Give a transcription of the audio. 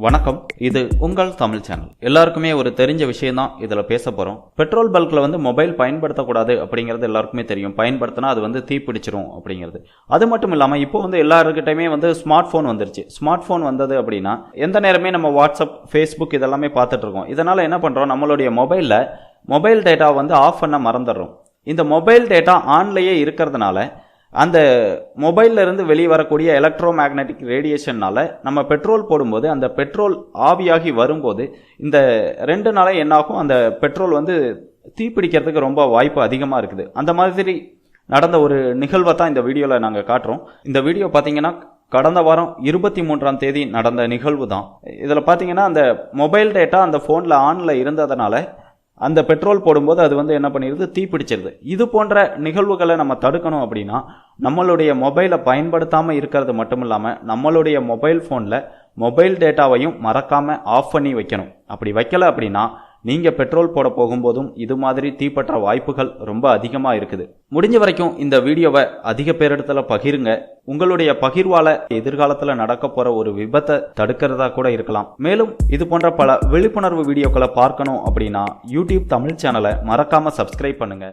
வணக்கம். இது உங்கள் தமிழ் சேனல். எல்லாருக்குமே ஒரு தெரிஞ்ச விஷயம் தான் இதில் பேச போகிறோம். பெட்ரோல் பல்கில் மொபைல் பயன்படுத்தக்கூடாது அப்படிங்கிறது எல்லாருக்குமே தெரியும். பயன்படுத்தினா அது தீப்பிடிச்சிரும் அப்படிங்கிறது. அது மட்டும் இல்லாமல் இப்போ எல்லாருக்கிட்டையுமே ஸ்மார்ட் ஃபோன் வந்துருச்சு. ஸ்மார்ட் ஃபோன் வந்தது அப்படின்னா எந்த நேரமே நம்ம வாட்ஸ்அப், ஃபேஸ்புக் இதெல்லாமே பார்த்துட்டு இருக்கோம். இதனால் என்ன பண்ணுறோம், நம்மளுடைய மொபைல் டேட்டா ஆஃப் பண்ண மறந்துடுறோம். இந்த மொபைல் டேட்டா ஆன்லேயே இருக்கிறதுனால அந்த மொபைல்ல இருந்து வெளியே வரக்கூடிய எலக்ட்ரோ மேக்னெட்டிக் ரேடியேஷன்னால நம்ம பெட்ரோல் போடும்போது அந்த பெட்ரோல் ஆவியாகி வரும்போது இந்த 2 நாளே என்னாகும், அந்த பெட்ரோல் தீப்பிடிக்கிறதுக்கு ரொம்ப வாய்ப்பு அதிகமாக இருக்குது. அந்த மாதிரி நடந்த ஒரு நிகழ்வை தான் இந்த வீடியோவில் நாங்கள் காட்டுறோம். இந்த வீடியோ பார்த்தீங்கன்னா கடந்த வாரம் 23ஆம் தேதி நடந்த நிகழ்வு தான். இதில் பார்த்தீங்கன்னா அந்த மொபைல் டேட்டா அந்த ஃபோனில் ஆனில் இருந்ததுனால அந்த பெட்ரோல் போடும்போது அது என்ன பண்ணிடுது, தீப்பிடிச்சிருது. இது போன்ற நிகழ்வுகளை நம்ம தடுக்கணும் அப்படின்னா நம்மளுடைய மொபைலை பயன்படுத்தாமல் இருக்கிறது மட்டும் இல்லாமல் நம்மளுடைய மொபைல் ஃபோனில் மொபைல் டேட்டாவையும் மறக்காமல் ஆஃப் பண்ணி வைக்கணும். அப்படி வைக்கல அப்படின்னா நீங்கள் பெட்ரோல் போட போகும்போதும் இது மாதிரி தீப்பற்ற வாய்ப்புகள் ரொம்ப அதிகமாக இருக்குது. முடிஞ்ச வரைக்கும் இந்த வீடியோவை அதிக பேரிடத்துல பகிருங்க. உங்களுடைய பகிர்வால எதிர்காலத்தில் நடக்க போற ஒரு விபத்தை தடுக்கிறதா கூட இருக்கலாம். மேலும் இது போன்ற பல விழிப்புணர்வு வீடியோக்களை பார்க்கணும் அப்படின்னா யூடியூப் தமிழ் சேனலை மறக்காம சப்ஸ்கிரைப் பண்ணுங்க.